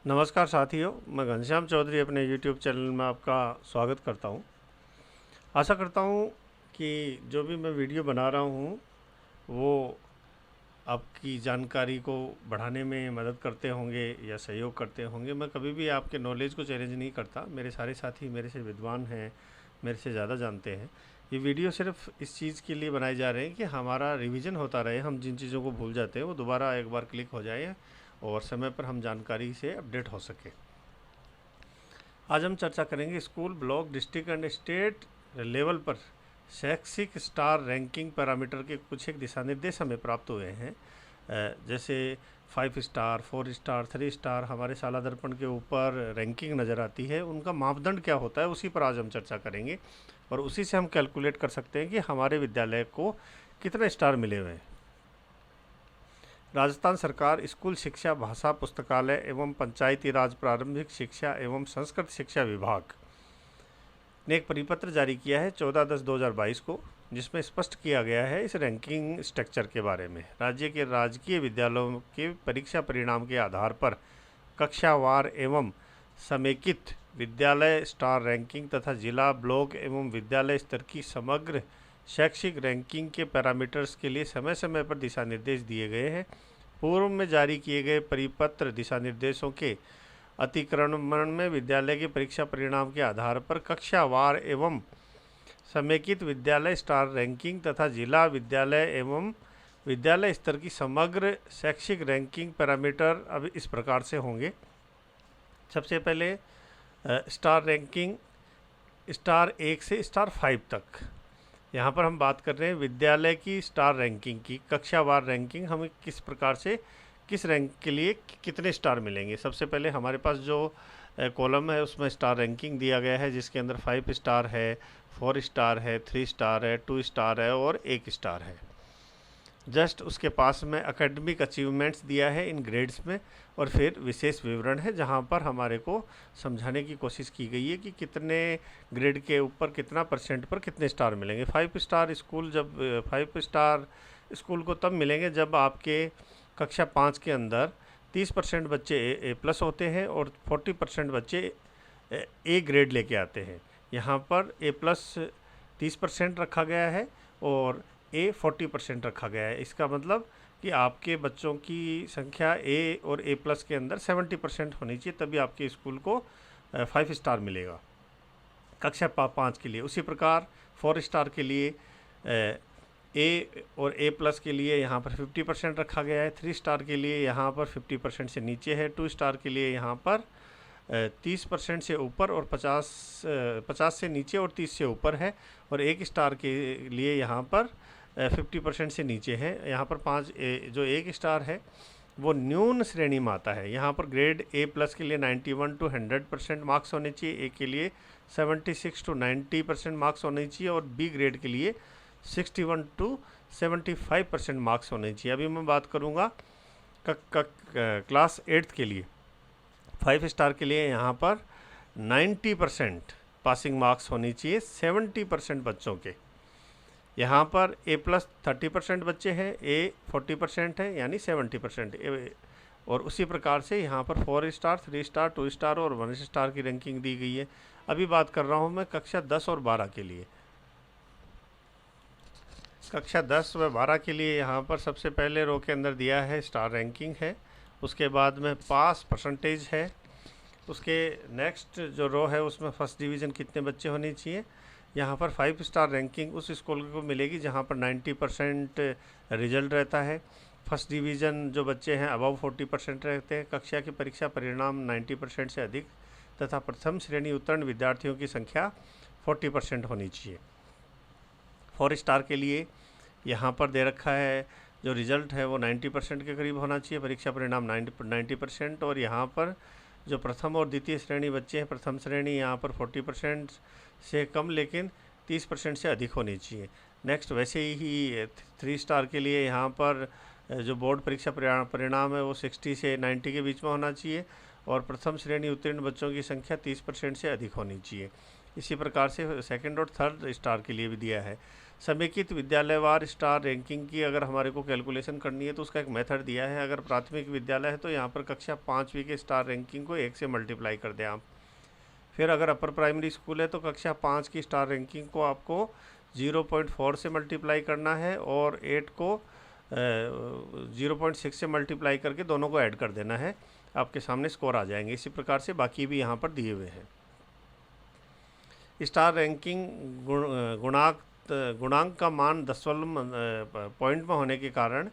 नमस्कार साथियों, मैं घनश्याम चौधरी अपने YouTube चैनल में आपका स्वागत करता हूं। आशा करता हूं कि जो भी मैं वीडियो बना रहा हूं वो आपकी जानकारी को बढ़ाने में मदद करते होंगे या सहयोग करते होंगे। मैं कभी भी आपके नॉलेज को चैलेंज नहीं करता। मेरे सारे साथी मेरे से विद्वान हैं, मेरे से ज़्यादा जानते हैं। ये वीडियो सिर्फ इस चीज़ के लिए बनाए जा रहे हैं कि हमारा रिवीजन होता रहे, हम जिन चीज़ों को भूल जाते हैं वो दोबारा एक बार क्लिक हो जाए और समय पर हम जानकारी से अपडेट हो सके। आज हम चर्चा करेंगे school, block, district and state level पर शैक्षिक स्टार रैंकिंग पैरामीटर के कुछ एक दिशा निर्देश हमें प्राप्त हुए हैं। जैसे 5 स्टार, 4 स्टार, 3 स्टार हमारे साला दर्पण के ऊपर रैंकिंग नज़र आती है। उनका मापदंड क्या होता है उसी पर आज हम चर्चा करेंगे और उसी से हम कैलकुलेट कर सकते हैं कि हमारे विद्यालय को कितने स्टार मिले हुए हैं। राजस्थान सरकार स्कूल शिक्षा, भाषा, पुस्तकालय एवं पंचायती राज, प्रारंभिक शिक्षा एवं संस्कृत शिक्षा विभाग ने एक परिपत्र जारी किया है 14/10/2022 को, जिसमें स्पष्ट किया गया है इस रैंकिंग स्ट्रक्चर के बारे में। राज्य के राजकीय विद्यालयों के परीक्षा परिणाम के आधार पर कक्षावार एवं समेकित विद्यालय स्टार रैंकिंग तथा जिला, ब्लॉक एवं विद्यालय स्तर की समग्र शैक्षिक रैंकिंग के पैरामीटर्स के लिए समय समय पर दिशा निर्देश दिए गए हैं। पूर्व में जारी किए गए परिपत्र दिशा निर्देशों के अतिक्रमण में विद्यालय के परीक्षा परिणाम के आधार पर कक्षावार एवं समेकित विद्यालय स्टार रैंकिंग तथा जिला, विद्यालय एवं विद्यालय स्तर की समग्र शैक्षिक रैंकिंग पैरामीटर अब इस प्रकार से होंगे। सबसे पहले स्टार रैंकिंग स्टार 1 से स्टार 5 तक। यहाँ पर हम बात कर रहे हैं विद्यालय की स्टार रैंकिंग की, कक्षावार रैंकिंग हमें किस प्रकार से किस रैंक के लिए कितने स्टार मिलेंगे। सबसे पहले हमारे पास जो कॉलम है उसमें स्टार रैंकिंग दिया गया है, जिसके अंदर 5 स्टार है, 4 स्टार है, 3 स्टार है, 2 स्टार है और 1 स्टार है। जस्ट उसके पास में एकेडमिक अचीवमेंट्स दिया है इन ग्रेड्स में और फिर विशेष विवरण है जहां पर हमारे को समझाने की कोशिश की गई है कि कितने ग्रेड के ऊपर कितना परसेंट पर कितने स्टार मिलेंगे। 5 स्टार स्कूल जब 5 स्टार स्कूल को तब मिलेंगे जब आपके कक्षा 5 के अंदर 30% बच्चे ए प्लस होते हैं और 40% बच्चे ए ग्रेड लेके आते हैं। यहाँ पर ए प्लस 30% रखा गया है और ए 40% रखा गया है। इसका मतलब कि आपके बच्चों की संख्या ए और ए प्लस के अंदर 70% होनी चाहिए, तभी आपके स्कूल को 5 स्टार मिलेगा कक्षा 5 के लिए। उसी प्रकार 4 स्टार के लिए ए और ए प्लस के लिए यहाँ पर 50% रखा गया है। 3 स्टार के लिए यहाँ पर 50% से नीचे है। 2 स्टार के लिए यहाँ पर 30% से ऊपर और 50 से नीचे और 30 से ऊपर है। और 1 स्टार के लिए यहाँ पर 50% से नीचे है। यहाँ पर 5 जो 1 स्टार है वो न्यून श्रेणी में आता है। यहाँ पर ग्रेड ए प्लस के लिए 91 to 100% मार्क्स होने चाहिए, ए के लिए 76 to 90% मार्क्स होने चाहिए और बी ग्रेड के लिए 61 to 75% मार्क्स होने चाहिए। अभी मैं बात करूँगा क्लास 8 के लिए। 5 स्टार के लिए यहाँ पर 90% पासिंग मार्क्स होनी चाहिए 70% बच्चों के। यहाँ पर ए प्लस 30% बच्चे हैं, ए 40% है यानी 70%। और उसी प्रकार से यहाँ पर 4 स्टार, 3 स्टार, 2 स्टार और 1 स्टार की रैंकिंग दी गई है। अभी बात कर रहा हूँ मैं कक्षा 10 और 12 के लिए। कक्षा 10 व 12 के लिए यहाँ पर सबसे पहले रो के अंदर दिया है स्टार रैंकिंग है, उसके बाद में पास परसेंटेज है, उसके नेक्स्ट जो रो है उसमें फर्स्ट डिवीज़न कितने बच्चे होने चाहिए। यहाँ पर 5 स्टार रैंकिंग उस स्कूल को मिलेगी जहाँ पर 90% रिजल्ट रहता है। फर्स्ट डिवीज़न जो बच्चे हैं अबव 40% रहते हैं। कक्षा की परीक्षा परिणाम 90% से अधिक तथा प्रथम श्रेणी उत्तीर्ण विद्यार्थियों की संख्या 40% होनी चाहिए। 4 स्टार के लिए यहाँ पर दे रखा है जो रिज़ल्ट है वो 90% के करीब होना चाहिए, परीक्षा परिणाम 90%। और यहाँ पर जो प्रथम और द्वितीय श्रेणी बच्चे हैं, प्रथम श्रेणी यहाँ पर 40% से कम लेकिन 30% से अधिक होनी चाहिए। नेक्स्ट वैसे ही 3 स्टार के लिए यहाँ पर जो बोर्ड परीक्षा परिणाम है वो 60 से 90 के बीच में होना चाहिए और प्रथम श्रेणी उत्तीर्ण बच्चों की संख्या 30% से अधिक होनी चाहिए। इसी प्रकार से सेकंड और थर्ड स्टार के लिए भी दिया है। समेकित विद्यालयवार स्टार रैंकिंग की अगर हमारे को कैलकुलेशन करनी है तो उसका एक मेथड दिया है। अगर प्राथमिक विद्यालय है तो यहाँ पर कक्षा 5वीं के स्टार रैंकिंग को 1 से मल्टीप्लाई कर दें आप। फिर अगर अपर प्राइमरी स्कूल है तो कक्षा 5 की स्टार रैंकिंग को आपको 0.4 से मल्टीप्लाई करना है और 8 को 0.6 से मल्टीप्लाई करके दोनों को ऐड कर देना है, आपके सामने स्कोर आ जाएंगे। इसी प्रकार से बाकी भी यहाँ पर दिए हुए हैं। स्टार रैंकिंग गुणांक का मान 10 पॉइंट में होने के कारण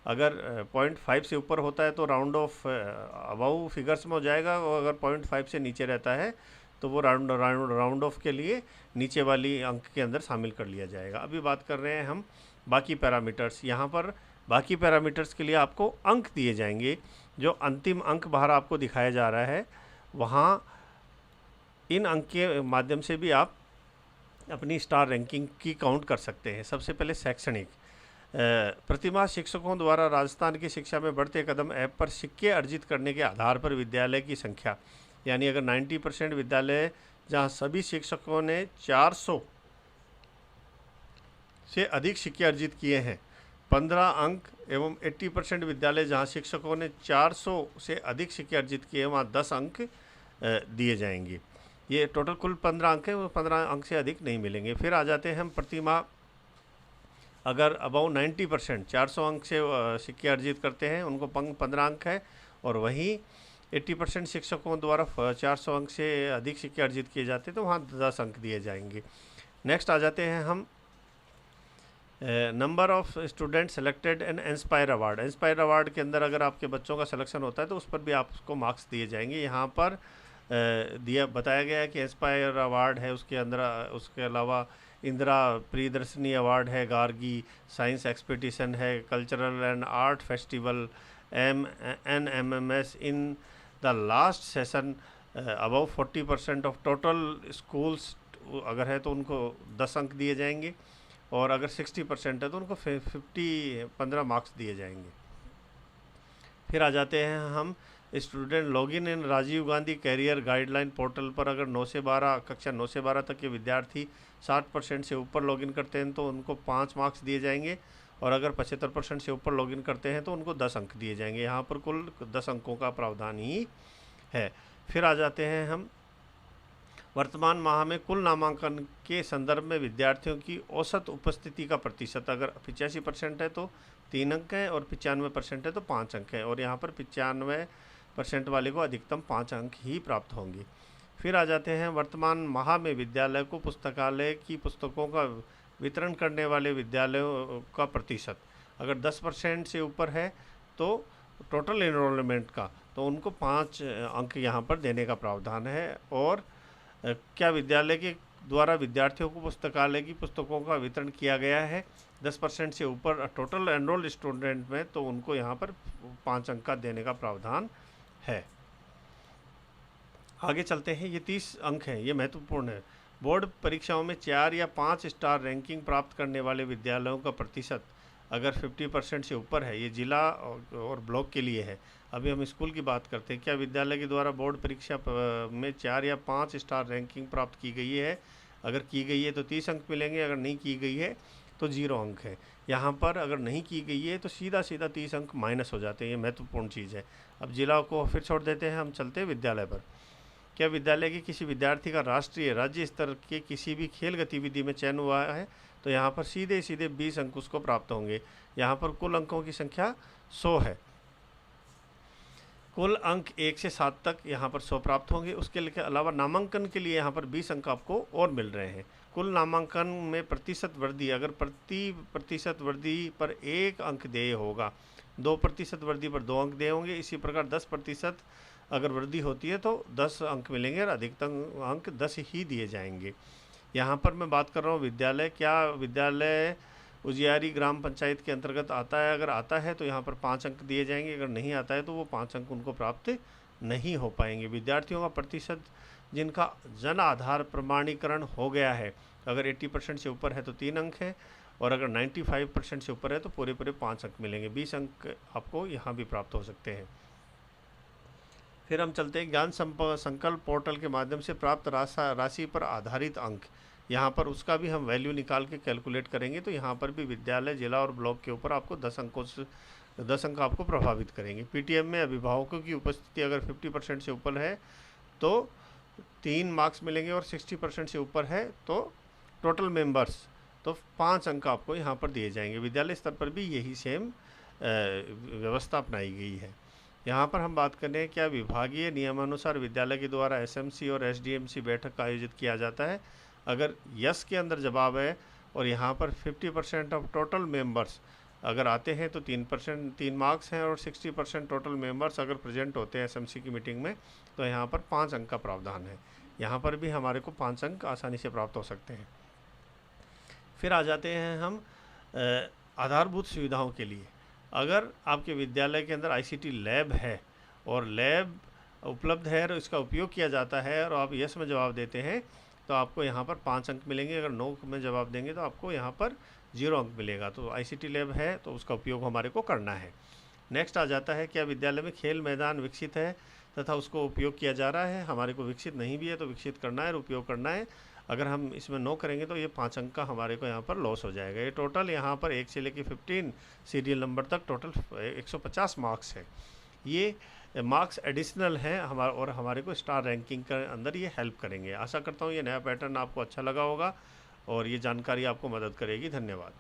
अगर 0.5 से ऊपर होता है तो राउंड ऑफ अबाउ फिगर्स में हो जाएगा, और अगर 0.5 से नीचे रहता है तो वो राउंड ऑफ के लिए नीचे वाली अंक के अंदर शामिल कर लिया जाएगा। अभी बात कर रहे हैं हम बाकी पैरामीटर्स। यहाँ पर बाकी पैरामीटर्स के लिए आपको अंक दिए जाएंगे। जो अंतिम अंक बाहर आपको दिखाया जा रहा है, वहाँ इन अंक के माध्यम से भी आप अपनी स्टार रैंकिंग की काउंट कर सकते हैं। सबसे पहले शैक्षणिक प्रतिमाह शिक्षकों द्वारा राजस्थान की शिक्षा में बढ़ते कदम ऐप पर सिक्के अर्जित करने के आधार पर विद्यालय की संख्या, यानी अगर 90% विद्यालय जहां सभी शिक्षकों ने 400 से अधिक सिक्के अर्जित किए हैं 15 अंक, एवं 80% विद्यालय जहां शिक्षकों ने 400 से अधिक सिक्के अर्जित किए हैं वहाँ 10 अंक दिए जाएंगे। ये टोटल कुल 15 अंक है, वो 15 अंक से अधिक नहीं मिलेंगे। फिर आ जाते हैं हम प्रतिमाह अगर अबाउ 90% 400 अंक से सिक्के अर्जित करते हैं उनको 15 अंक है, और वहीं 80% शिक्षकों द्वारा 400 अंक से अधिक सिक्के अर्जित किए जाते हैं तो वहाँ 10 अंक दिए जाएंगे। नेक्स्ट आ जाते हैं हम number of student selected and inspire award. Inspire award के अंदर अगर आपके बच्चों का सिलेक्शन होता है तो उस पर भी आपको मार्क्स दिए जाएंगे। यहाँ पर बताया गया है कि इंस्पायर अवार्ड है, उसके अंदर उसके अलावा इंदिरा प्रियदर्शनी अवार्ड है, गार्गी साइंस एक्सपीडिशन है, cultural and art festival NMMS in the last session above 40% of total schools अगर है तो उनको 10 अंक दिए जाएंगे, और अगर 60% है तो उनको 15 मार्क्स दिए जाएंगे। फिर आ जाते हैं हम student login in Rajiv Gandhi career guideline portal पर। अगर 9 से 12 कक्षा 9 से 12 तक के विद्यार्थी 60% से ऊपर लॉगिन करते हैं तो उनको 5 मार्क्स दिए जाएंगे, और अगर 75% से ऊपर लॉगिन करते हैं तो उनको 10 अंक दिए जाएंगे। यहाँ पर कुल 10 अंकों का प्रावधान ही है। फिर आ जाते हैं हम वर्तमान माह में कुल नामांकन के संदर्भ में विद्यार्थियों की औसत उपस्थिति का प्रतिशत। अगर 85% है तो 3 अंक है, और 95% है तो 5 अंक है, और यहाँ पर 95% वाले को अधिकतम 5 अंक ही प्राप्त होंगे। फिर आ जाते हैं वर्तमान माह में विद्यालय को पुस्तकालय की पुस्तकों का वितरण करने वाले विद्यालयों का प्रतिशत। अगर 10% से ऊपर है तो टोटल एनरोलमेंट का, तो उनको 5 अंक यहाँ पर देने का प्रावधान है। और क्या विद्यालय के द्वारा विद्यार्थियों को पुस्तकालय की पुस्तकों का वितरण किया गया है 10% से ऊपर टोटल एनरोल्ड स्टूडेंट में, तो उनको यहाँ पर 5 अंक का देने का प्रावधान है। आगे चलते हैं। ये 30 अंक हैं, ये महत्वपूर्ण है। बोर्ड परीक्षाओं में 4 या 5 स्टार रैंकिंग प्राप्त करने वाले विद्यालयों का प्रतिशत अगर 50% से ऊपर है, ये जिला और ब्लॉक के लिए है। अभी हम स्कूल की बात करते हैं। क्या विद्यालय के द्वारा बोर्ड परीक्षा में 4 या 5 स्टार रैंकिंग प्राप्त की गई है? अगर की गई है तो 30 अंक मिलेंगे, अगर नहीं की गई है तो 0 अंक है। यहाँ पर अगर नहीं की गई है तो सीधा 30 अंक माइनस हो जाते हैं। ये महत्वपूर्ण चीज़ है। अब जिला को फिर छोड़ देते हैं, हम चलते हैं विद्यालय पर। क्या विद्यालय के किसी विद्यार्थी का राष्ट्रीय राज्य स्तर के किसी भी खेल गतिविधि में चयन हुआ है तो यहाँ पर सीधे 20 अंक उसको प्राप्त होंगे। यहाँ पर कुल अंकों की संख्या 100 है। कुल अंक 1 से 7 तक यहाँ पर 100 प्राप्त होंगे। उसके अलावा नामांकन के लिए यहाँ पर 20 अंक आपको और मिल रहे हैं। कुल नामांकन में प्रतिशत वृद्धि, अगर प्रति प्रतिशत वृद्धि पर 1 अंक देय होगा, 2% वृद्धि पर 2 अंक देय होंगे। इसी प्रकार 10% अगर वृद्धि होती है तो 10 अंक मिलेंगे, और अधिकतम अंक 10 ही दिए जाएंगे। यहाँ पर मैं बात कर रहा हूँ विद्यालय। क्या विद्यालय उजियारी ग्राम पंचायत के अंतर्गत आता है? अगर आता है तो यहाँ पर 5 अंक दिए जाएंगे, अगर नहीं आता है तो वो 5 अंक उनको प्राप्त नहीं हो पाएंगे। विद्यार्थियों का प्रतिशत जिनका जन आधार प्रमाणीकरण हो गया है, अगर 80% से ऊपर है तो 3 अंक है, और अगर 95% से ऊपर है तो पूरे 5 अंक मिलेंगे। 20 अंक आपको यहाँ भी प्राप्त हो सकते हैं। फिर हम चलते हैं ज्ञान संकल्प पोर्टल के माध्यम से प्राप्त राशि पर आधारित अंक। यहाँ पर उसका भी हम वैल्यू निकाल के कैलकुलेट करेंगे। तो यहाँ पर भी विद्यालय, जिला और ब्लॉक के ऊपर आपको 10 अंक आपको प्रभावित करेंगे। पीटीएम में अभिभावकों की उपस्थिति अगर 50% से ऊपर है तो 3 मार्क्स मिलेंगे, और 60% से ऊपर है तो टोटल मेंबर्स तो 5 अंक आपको यहाँ पर दिए जाएंगे। विद्यालय स्तर पर भी यही सेम व्यवस्था अपनाई गई है। यहाँ पर हम बात करें क्या विभागीय नियमानुसार विद्यालय के द्वारा एसएमसी और एसडीएमसी बैठक का आयोजित किया जाता है। अगर यस के अंदर जवाब है और यहाँ पर 50% ऑफ टोटल मेंबर्स अगर आते हैं तो 3 मार्क्स हैं, और 60% टोटल मेंबर्स अगर प्रेजेंट होते हैं एसएमसी की मीटिंग में तो यहाँ पर 5 अंक का प्रावधान है। यहाँ पर भी हमारे को 5 अंक आसानी से प्राप्त हो सकते हैं। फिर आ जाते हैं हम आधारभूत सुविधाओं के लिए। अगर आपके विद्यालय के अंदर आईसीटी लैब है और लैब उपलब्ध है और इसका उपयोग किया जाता है और आप यस में जवाब देते हैं तो आपको यहाँ पर 5 अंक मिलेंगे। अगर नो में जवाब देंगे तो आपको यहाँ पर 0 अंक मिलेगा। तो आईसीटी लैब है तो उसका उपयोग हमारे को करना है। नेक्स्ट आ जाता है क्या विद्यालय में खेल मैदान विकसित है तथा उसको उपयोग किया जा रहा है। हमारे को विकसित नहीं भी है तो विकसित करना है और उपयोग करना है। अगर हम इसमें नो करेंगे तो ये 5 अंक का हमारे को यहाँ पर लॉस हो जाएगा। ये टोटल यहाँ पर 1 से लेकर 15 सीरियल नंबर तक टोटल 150 मार्क्स है। ये मार्क्स एडिशनल हैं हमारा, और हमारे को स्टार रैंकिंग के अंदर ये हेल्प करेंगे। आशा करता हूँ ये नया पैटर्न आपको अच्छा लगा होगा और ये जानकारी आपको मदद करेगी। धन्यवाद।